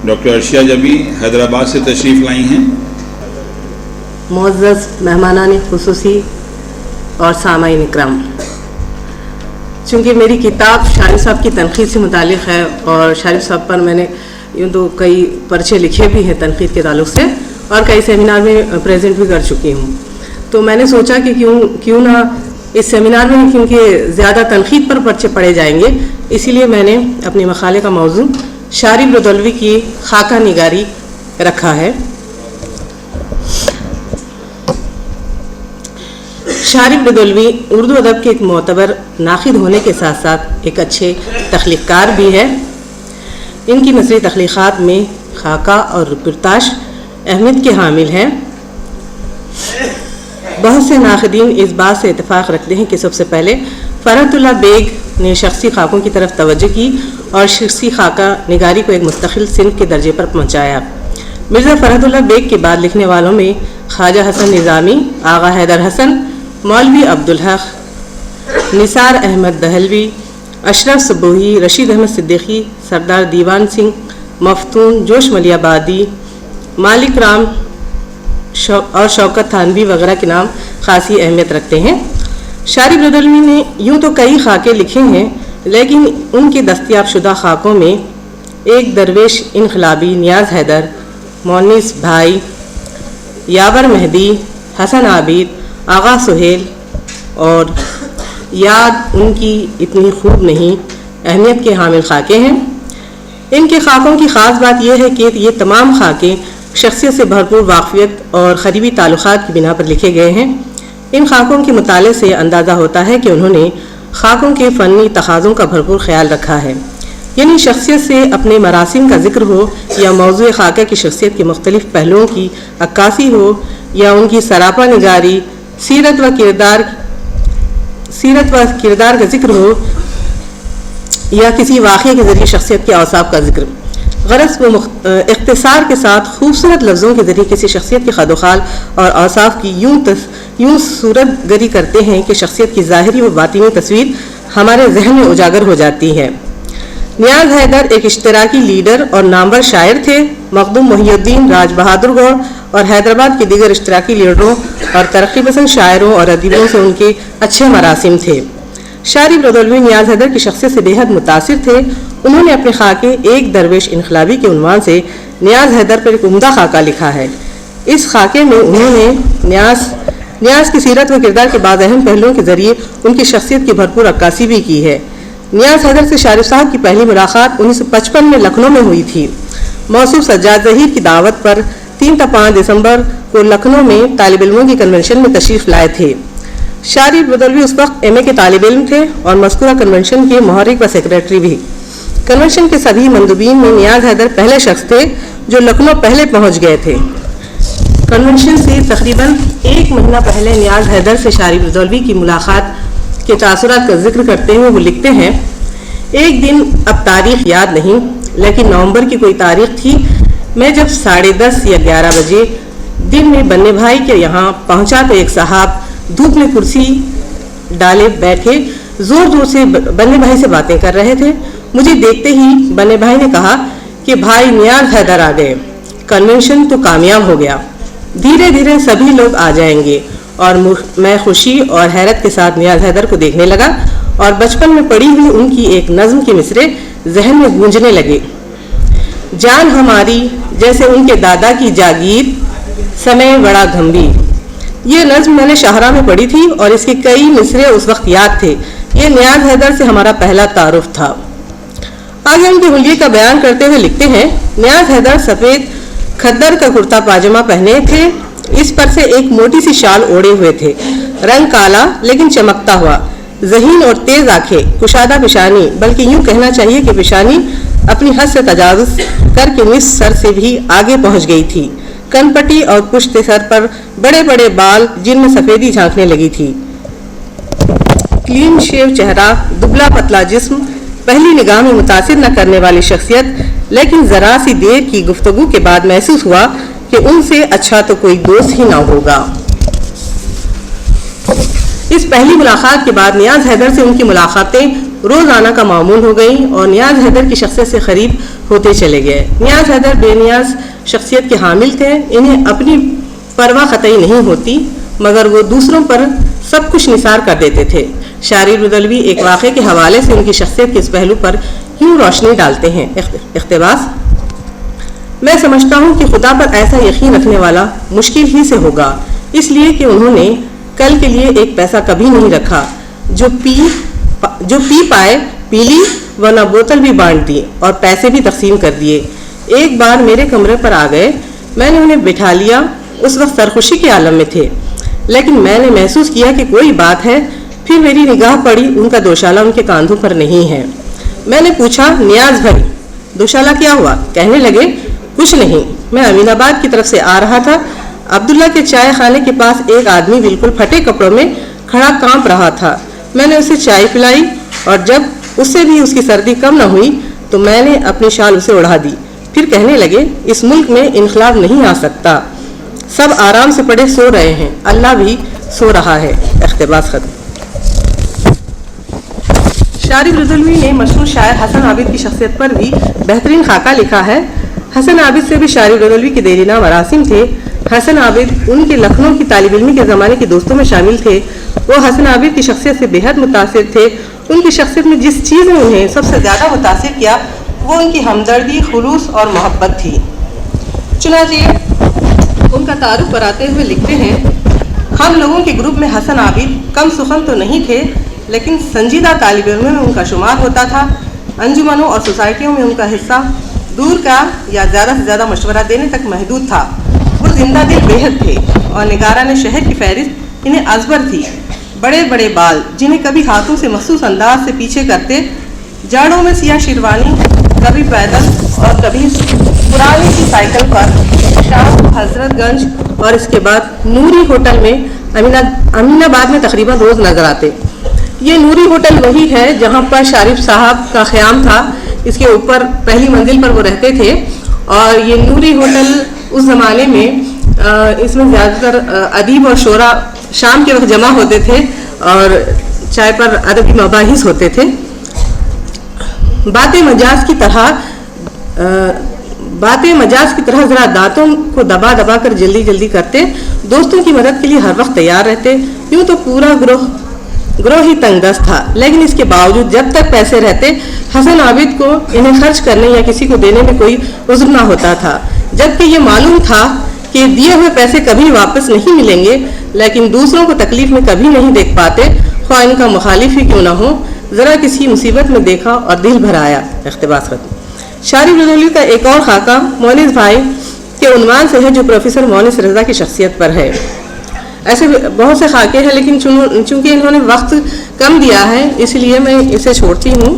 Doctor Arshiya جبی Hyderabad سے تشریف لائی ہیں۔ معزز مہمانان خصوصی اور سامعین اکرام، چونکہ میری کتاب شارف صاحب کی تنقید سے متعلق ہے اور شارف صاحب پر میں نے یوں تو کئی پرچے لکھے بھی ہیں تنقید کے تعلق سے اور کئی سیمینار میں پریزنٹ بھی کر چکی ہوں، تو میں نے سوچا کہ کیوں نہ اس سیمینار میں، کیونکہ زیادہ تنقید پر پرچے پڑھے جائیں گے، اسی لیے میں نے اپنے مقالے کا موضوع شارف ردولوی کی خاکہ نگاری رکھا ہے۔ شارف ردولوی اردو ادب کے ایک معتبر ناقد ہونے کے ساتھ ساتھ ایک اچھے تخلیق کار بھی ہے۔ ان کی نثری تخلیقات میں خاکہ اور رپورتاژ اہمیت کے حامل ہیں۔ بہت سے ناقدین اس بات سے اتفاق رکھتے ہیں کہ سب سے پہلے فرحت اللہ بیگ نے شخصی خاکوں کی طرف توجہ کی اور شخصی خاکہ نگاری کو ایک مستقل صنف کے درجے پر پہنچایا۔ مرزا فرحت اللہ بیگ کے بعد لکھنے والوں میں خواجہ حسن نظامی، آغا حیدر حسن، مولوی عبدالحق، نثار احمد دہلوی، اشرف صبوحی، رشید احمد صدیقی، سردار دیوان سنگھ، مفتون، جوش ملیح آبادی، مالک رام اور شوکت تھانوی وغیرہ کے نام خاصی اہمیت رکھتے ہیں۔ شارف ردولوی نے یوں تو کئی خاکے لکھے ہیں، لیکن ان کے دستیاب شدہ خاکوں میں ایک درویش انقلابی نیاز حیدر، مونس بھائی، یاور مہدی، حسن عابد، آغا سہیل اور یاد ان کی اتنی خوب نہیں اہمیت کے حامل خاکے ہیں۔ ان کے خاکوں کی خاص بات یہ ہے کہ یہ تمام خاکے شخصیت سے بھرپور واقفیت اور قریبی تعلقات کی بنا پر لکھے گئے ہیں۔ ان خاکوں کے مطالعے سے اندازہ ہوتا ہے کہ انہوں نے خاکوں کے فنی تقاضوں کا بھرپور خیال رکھا ہے، یعنی شخصیت سے اپنے مراسم کا ذکر ہو یا موضوع خاکہ کی شخصیت کے مختلف پہلوؤں کی عکاسی ہو یا ان کی سراپا نگاری، سیرت و کردار کا ذکر ہو یا کسی واقعے کے ذریعے شخصیت کے اوصاف کا ذکر۔ غرض وہ اختصار کے ساتھ خوبصورت لفظوں کے ذریعے کسی شخصیت کے خد و خال اور اوصاف کی یوں صورت گری کرتے ہیں کہ شخصیت کی ظاہری و باطنی تصویر ہمارے ذہن میں اجاگر ہو جاتی ہے۔ نیاز حیدر ایک اشتراکی لیڈر اور نامور شاعر تھے۔ مخدوم محی الدین، راج بہادر گوڑ اور حیدرآباد کے دیگر اشتراکی لیڈروں اور ترقی پسند شاعروں اور ادیبوں سے ان کے اچھے مراسم تھے۔ شارف ردولوی نیاز حیدر کی شخصیت سے بے حد متاثر تھے۔ انہوں نے اپنے خاکے ایک درویش انقلابی کے عنوان سے نیاز حیدر پر ایک عمدہ خاکہ لکھا ہے۔ اس خاکے میں انہوں نے نیاز کی سیرت و کردار کے بعض اہم پہلوؤں کے ذریعے ان کی شخصیت کی بھرپور عکاسی بھی کی ہے۔ نیاز حیدر سے شارف صاحب کی پہلی ملاقات 1955 میں لکھنؤ میں ہوئی تھی۔ موصوف سجاد ظہیر کی دعوت پر 3 تا 5 دسمبر کو لکھنؤ میں طالب علموں کی کنونشن میں تشریف لائے تھے۔ شارف ردولوی اس وقت ایم اے کے طالب علم تھے اور مذکورہ کنونشن کے محرک و سیکریٹری بھی۔ کنونشن کے سبھی مندوبین میں نیاز حیدر پہلے شخص تھے جو لکھنؤ پہلے پہنچ گئے تھے۔ کنونشن سے تقریباً 1 مہینہ پہلے نیاز حیدر سے شارف ردولوی کی ملاقات کے تاثرات کا ذکر کرتے ہوئے وہ لکھتے ہیں، ایک دن اب تاریخ یاد نہیں، لیکن نومبر کی کوئی تاریخ تھی، میں جب 10:30 یا 11 بجے دن میں بننے بھائی کے یہاں پہنچا تو ایک صاحب دھوپ میں کرسی ڈالے بیٹھے زور زور سے بننے بھائی سے باتیں کر رہے تھے۔ مجھے دیکھتے ہی بننے بھائی نے کہا کہ بھائی نیاز حیدر آ گئے، کنونشن تو کامیاب ہو گیا، دھیرے دھیرے سبھی لوگ آ جائیں گے۔ اور میں خوشی اور حیرت کے ساتھ نیاز حیدر کو دیکھنے لگا اور بچپن میں پڑھی ہوئی ان کی ایک نظم کے مصرے ذہن میں گونجنے لگے، جان ہماری جیسے ان کے دادا کی جاگیر، سمے بڑا گھمبیر۔ یہ نظم میں نے شاہراہ میں پڑھی تھی اور اس کے کئی مصرے اس وقت یاد تھے۔ یہ نیاز حیدر سے ہمارا پہلا تعارف تھا۔ آگے ان کے حلیے کا بیان کرتے ہوئے لکھتے ہیں، نیاز حیدر سفید کھدر کا کرتا پاجامہ پہنے تھے، اس پر سے ایک موٹی سی شال اوڑے ہوئے تھے، رنگ کالا لیکن چمکتا ہوا، ذہین اور تیز آنکھیں، کشادہ پیشانی، بلکہ یوں کہنا چاہیے کہ پیشانی اپنی حد سے تجاوز کر کے نصف سر سے بھی آگے پہنچ گئی تھی، کن پٹی اور پشت سر پر بڑے بڑے بال جن میں سفیدی جھانکنے لگی تھی، کلین شیو چہرہ، دبلا پتلا جسم، پہلی نگاہ میں متاثر نہ کرنے والی شخصیت، لیکن ذرا سی دیر کی گفتگو کے بعد محسوس ہوا کہ ان سے اچھا تو کوئی دوست ہی نہ ہوگا۔ اس پہلی ملاقات کے بعد نیاز حیدر سے ان کی ملاقاتیں روزانہ کا معمول ہو گئی اور نیاز حیدر کی شخصیت سے قریب ہوتے چلے گئے۔ نیاز حیدر بے نیاز شخصیت کے حامل تھے، انہیں اپنی پرواہ قطعی نہیں ہوتی، مگر وہ دوسروں پر سب کچھ نثار کر دیتے تھے۔ شاعری رودلوی ایک واقعے کے حوالے سے ان کی شخصیت کے اس پہلو پر یوں روشنی ڈالتے ہیں۔ اقتباس: میں سمجھتا ہوں کہ خدا پر ایسا یقین رکھنے والا مشکل ہی سے ہوگا، اس لیے کہ انہوں نے کل کے لیے ایک پیسہ کبھی نہیں رکھا، جو پی پائے پی لی، ورنہ بوتل بھی بانٹ دی اور پیسے بھی تقسیم کر دیے۔ ایک بار میرے کمرے پر آ گئے، میں نے انہیں بٹھا لیا، اس وقت سرخوشی کے عالم میں تھے، لیکن میں نے محسوس کیا کہ کوئی بات ہے، پھر میری نگاہ پڑی، ان کا دوشالہ ان کے کاندھوں پر نہیں ہے۔ میں نے پوچھا، نیاز بھائی دوشالہ کیا ہوا؟ کہنے لگے، کچھ نہیں، میں امین آباد کی طرف سے آ رہا تھا، عبداللہ کے چائے خانے کے پاس ایک آدمی بالکل پھٹے کپڑوں میں کھڑا کانپ رہا تھا، میں نے اسے چائے پلائی اور جب اس سے بھی اس کی سردی کم نہ ہوئی تو میں نے اپنی شال اسے اڑا دی۔ پھر کہنے لگے، اس ملک میں انقلاب نہیں آ سکتا، سب آرام سے پڑے سو رہے ہیں، اللہ بھی سو رہا ہے۔ اقتباس ختم۔ شاعری رودلوی نے مشہور شاعر حسن عابد کی شخصیت پر بھی بہترین خاکہ لکھا ہے۔ حسن عابد سے بھی شاعری رودلوی کے دیرینہ مراسم تھے۔ حسن عابد ان کے لکھنؤ کی طالب علمی کے زمانے کے دوستوں میں شامل تھے۔ وہ حسن عابد کی شخصیت سے بے حد متاثر تھے۔ ان کی شخصیت میں جس چیز نے انہیں سب سے زیادہ متاثر کیا وہ ان کی ہمدردی، خلوص اور محبت تھی۔ چنانچہ ان کا تعارف کراتے ہوئے لکھتے ہیں، ہم لوگوں کے گروپ میں حسن عابد کم سخن تو نہیں تھے، لیکن سنجیدہ طالب علموں میں ان کا شمار ہوتا تھا۔ انجمنوں اور سوسائٹیوں میں ان کا حصہ دور کا یا زیادہ سے زیادہ مشورہ دینے تک محدود تھا۔ وہ زندہ دل بے حد تھے اور نگاران شہر کی فہرست انہیں ازبر تھی۔ بڑے بڑے بال جنہیں کبھی ہاتھوں سے مخصوص انداز سے پیچھے کرتے، جاڑوں میں سیاہ شیروانی، کبھی پیدل اور کبھی پرانی سی سائیکل پر شام حضرت گنج اور اس کے بعد نوری ہوٹل میں امین آباد میں تقریباً روز نظر آتے۔ یہ نوری ہوٹل وہی ہے جہاں پر شارف صاحب کا خیام تھا، اس کے اوپر پہلی منزل پر وہ رہتے تھے، اور یہ نوری ہوٹل اس زمانے میں اس میں زیادہ تر ادیب اور شعراء شام کے وقت جمع ہوتے تھے اور چائے پر ادبی مباحث ہوتے تھے۔ باتیں مجاز کی طرح ذرا دانتوں کو دبا دبا کر جلدی جلدی کرتے، دوستوں کی مدد کے لیے ہر وقت تیار رہتے۔ یوں تو پورا گروہ ہی تنگ دست تھا، لیکن اس کے باوجود جب تک پیسے رہتے حسن عابد کو انہیں خرچ کرنے یا کسی کو دینے میں کوئی عذر نہ ہوتا تھا، جبکہ یہ معلوم تھا کہ دیے ہوئے پیسے کبھی واپس نہیں ملیں گے، لیکن دوسروں کو تکلیف میں کبھی نہیں دیکھ پاتے، خواہ ان کا مخالف ہی کیوں نہ ہو۔ ذرا کسی مصیبت میں دیکھا اور دل بھر آیا۔ اقتباس ختم۔ شاعری رودلوی کا ایک اور خاکہ مونس بھائی کے عنوان سے ہے، جو پروفیسر مونس رضا کی شخصیت پر ہے۔ ایسے بہت سے خاکے ہیں، لیکن چونکہ انہوں نے وقت کم دیا ہے اس لیے میں اسے چھوڑتی ہوں۔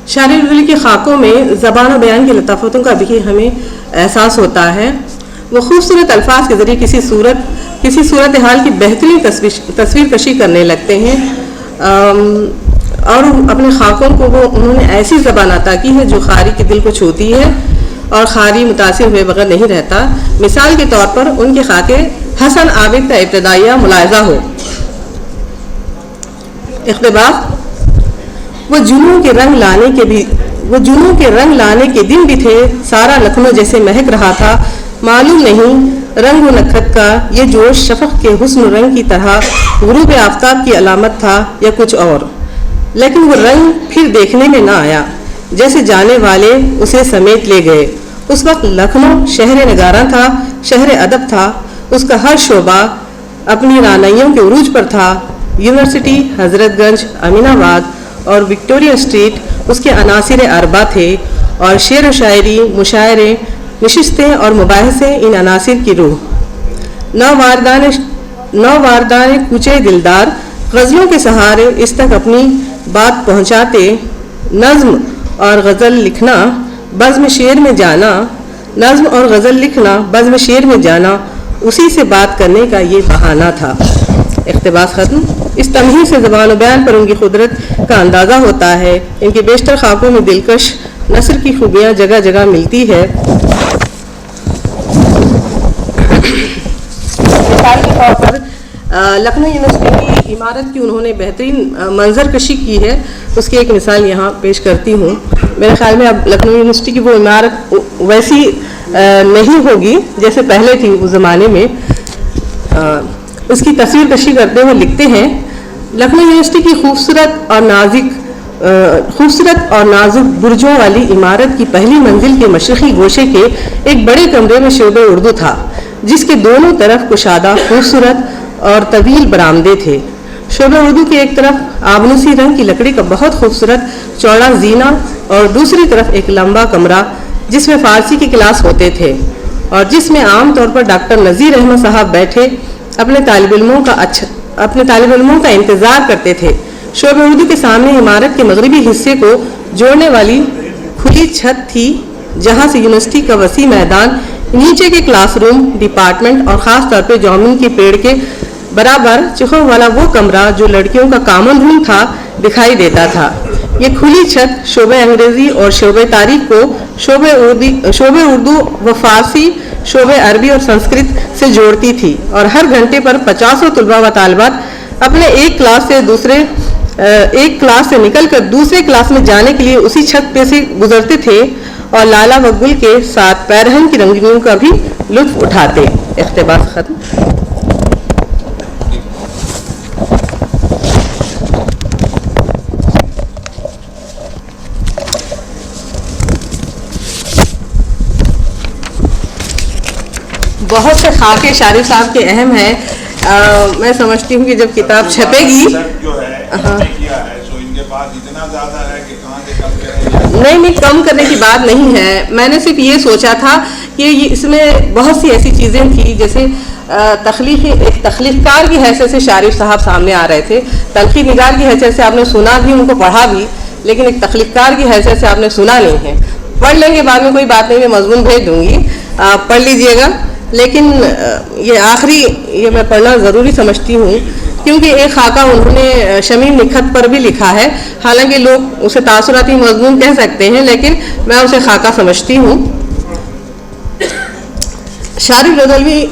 شاعری رودلوی کے خاکوں میں زبان و بیان کی لطافتوں کا بھی ہمیں احساس ہوتا ہے۔ وہ خوبصورت الفاظ کے ذریعے کسی صورت حال کی بہترین تصویر کشی کرنے لگتے ہیں، اور اپنے خاکوں کو انہوں نے ایسی زبان عطا کی ہے جو قاری کے دل کو چھوتی ہے اور قاری متاثر ہوئے بغیر نہیں رہتا۔ مثال کے طور پر ان کے خاکے حسن عابد کا ابتدائیہ ملاحظہ ہو۔ اقتباس: وہ جنوں کے رنگ لانے کے دن بھی تھے، سارا لکھنؤ جیسے مہک رہا تھا، معلوم نہیں رنگ و نکھت کا یہ جوش شفق کے حسن و رنگ کی طرح غروب آفتاب کی علامت تھا یا کچھ اور، لیکن وہ رنگ پھر دیکھنے میں نہ آیا، جیسے جانے والے اسے سمیٹ لے گئے۔ اس وقت لکھنؤ شہر نگاراں تھا، شہر ادب تھا، اس کا ہر شعبہ اپنی رانائیوں کے عروج پر تھا۔ یونیورسٹی، حضرت گنج، امین آباد اور وکٹوریہ اسٹریٹ اس کے عناصر اربع تھے، اور شعر و شاعری، مشاعرے، نشستیں اور مباحثے ان عناصر کی روح۔ نوواردان کوچے دلدار غزلوں کے سہارے اس تک اپنی بات پہنچاتے، نظم اور غزل لکھنا بزم شعر میں جانا اسی سے بات کرنے کا یہ بہانہ تھا۔ اقتباس ختم۔ اس تمہید سے زبان و بیان پر ان کی قدرت کا اندازہ ہوتا ہے۔ ان کے بیشتر خاکوں میں دلکش نثر کی خوبیاں جگہ جگہ ملتی ہے۔ مثال کے طور پر لکھنؤ یونیورسٹی کی عمارت کی انہوں نے بہترین منظر کشی کی ہے، اس کی ایک مثال یہاں پیش کرتی ہوں۔ میرے خیال میں اب لکھنؤ یونیورسٹی کی وہ عمارت ویسی نہیں ہوگی جیسے پہلے تھی اس زمانے میں۔ اس کی تصویر کشی کرتے ہوئے لکھتے ہیں، لکھنؤ یونیورسٹی کی خوبصورت اور نازک برجوں والی عمارت کی پہلی منزل کے مشرقی گوشے کے ایک بڑے کمرے میں شعبہ اردو تھا، جس کے دونوں طرف کشادہ خوبصورت اور طویل برآمدے تھے۔ شعبہ اردو کی ایک طرف آبنوسی رنگ کی لکڑی کا بہت خوبصورت چوڑا زینہ اور دوسری طرف ایک لمبا کمرہ جس میں فارسی کی کلاس ہوتے تھے اور جس میں عام طور پر ڈاکٹر نذیر احمد صاحب بیٹھے اپنے طالب علموں کا انتظار کرتے تھے۔ شعبہ اردو کے سامنے عمارت کے مغربی حصے کو جوڑنے والی کھلی چھت تھی، جہاں سے یونیورسٹی کا وسیع میدان، نیچے کے کلاس روم، ڈپارٹمنٹ اور خاص طور پہ جامن کے پیڑ کے برابر چکھوں والا وہ کمرہ جو لڑکیوں کا کامن روم تھا دکھائی دیتا تھا۔ یہ کھلی چھت شعبہ انگریزی اور شعبہ تاریخ کو شعبہ اردو و فارسی، شعبہ عربی اور سنسکرت سے جوڑتی تھی، اور ہر گھنٹے پر 50 طلباء و طالبات اپنے ایک کلاس سے نکل کر دوسرے کلاس میں جانے کے لیے اسی چھت پہ سے گزرتے تھے اور لالا و گل کے ساتھ پیرہن کی رنگینیوں کا بھی لطف اٹھاتے۔ اقتباس ختم۔ بہت سے خاکے شارف صاحب کے اہم ہیں۔ میں سمجھتی ہوں کہ جب کتاب چھپے گی نہیں کم کرنے کی بات نہیں ہے، میں نے صرف یہ سوچا تھا کہ اس میں بہت سی ایسی چیزیں تھیں، جیسے ایک تخلیق کار کی حیثیت سے شارف صاحب سامنے آ رہے تھے، تنقید نگار کی حیثیت سے آپ نے سنا بھی، ان کو پڑھا بھی، لیکن ایک تخلیق کار کی حیثیت سے آپ نے سنا نہیں ہے۔ پڑھ لیں گے بعد میں، کوئی بات نہیں، میں مضمون بھیج دوں گی، آپ پڑھ لیجئے گا، لیکن یہ میں پڑھنا ضروری سمجھتی ہوں کیونکہ ایک خاکہ انہوں نے شمیم نکھت پر بھی لکھا ہے، حالانکہ لوگ اسے تاثراتی مضمون کہہ سکتے ہیں، لیکن میں اسے خاکہ سمجھتی ہوں۔ شارف رضوی،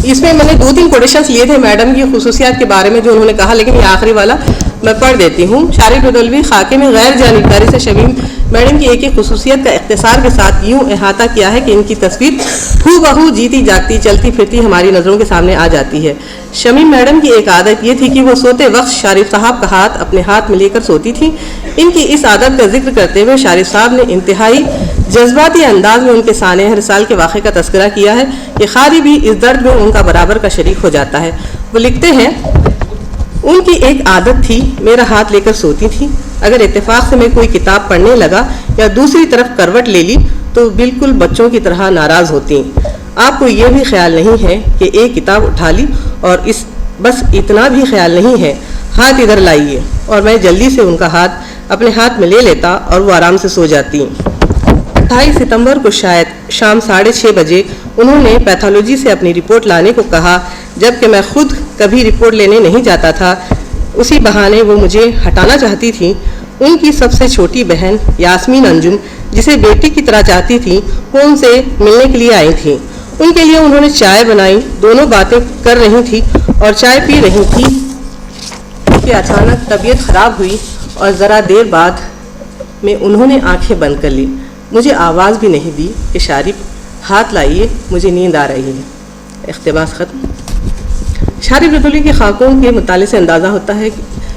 اس میں نے 2-3 کوٹیشنز لیے تھے میڈم کی خصوصیات کے بارے میں جو انہوں نے کہا، لیکن یہ آخری والا میں پڑھ دیتی ہوں۔ شارف رضوی خاکے میں غیر جانبداری سے شمیم میڈم کی ایک خصوصیت کا اختصار کے ساتھ یوں احاطہ کیا ہے کہ ان کی تصویر ہو بہو جیتی جاگتی چلتی پھرتی ہماری نظروں کے سامنے آ جاتی ہے۔ شمیم میڈم کی ایک عادت یہ تھی کہ وہ سوتے وقت شارف صاحب کا ہاتھ اپنے ہاتھ میں لے کر سوتی تھی۔ ان کی اس عادت کا ذکر کرتے ہوئے شارف صاحب نے انتہائی جذباتی انداز میں ان کے سانحہ رسال کے واقعے کا تذکرہ کیا ہے کہ خاری بھی اس درد میں ان کا برابر کا شریک ہو جاتا ہے۔ وہ لکھتے ہیں، ان کی ایک عادت تھی، میرا ہاتھ لے کر سوتی تھی، اگر اتفاق سے میں کوئی کتاب پڑھنے لگا یا دوسری طرف کروٹ لے لی تو بالکل بچوں کی طرح ناراض ہوتی۔ آپ کو یہ بھی خیال نہیں ہے کہ ایک کتاب اٹھا لی اور بس اتنا بھی خیال نہیں ہے، ہاتھ ادھر لائیے، اور میں جلدی سے ان کا ہاتھ اپنے ہاتھ میں لے لیتا اور وہ آرام سے سو جاتی۔ 28 ستمبر کو شاید شام 6:30 بجے انہوں نے پیتھولوجی سے اپنی رپورٹ لانے کو کہا، جبکہ میں خود کبھی رپورٹ لینے نہیں جاتا تھا، اسی بہانے وہ مجھے ہٹانا چاہتی تھی۔ ان کی سب سے چھوٹی بہن یاسمین انجم، جسے بیٹی کی طرح چاہتی تھی، وہ ان سے ملنے کے لیے آئی تھی۔ ان کے لیے انہوں نے چائے بنائی، دونوں باتیں کر رہی تھی اور چائے پی رہی تھی کہ اچانک طبیعت خراب ہوئی اور ذرا دیر بعد میں انہوں نے آنکھیں بند کر لی۔ مجھے آواز بھی نہیں دی کہ شارف ہاتھ لائیے، مجھے نیند آ رہی ہے۔ اقتباس ختم۔ شارف رضوی کے خاکوں کے مطالعے سے اندازہ ہوتا ہے،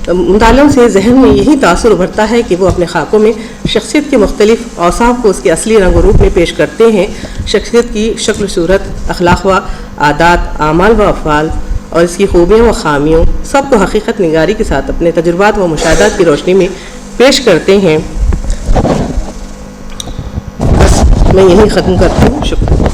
مطالعوں سے ذہن میں یہی تاثر ابھرتا ہے کہ وہ اپنے خاکوں میں شخصیت کے مختلف اوصاف کو اس کے اصلی رنگ و روپ میں پیش کرتے ہیں۔ شخصیت کی شکل و صورت، اخلاق و عادات، اعمال و افعال اور اس کی خوبیوں و خامیوں سب کو حقیقت نگاری کے ساتھ اپنے تجربات و مشاہدات کی روشنی میں پیش کرتے ہیں۔ بس میں یہی ختم کرتی ہوں، شکریہ۔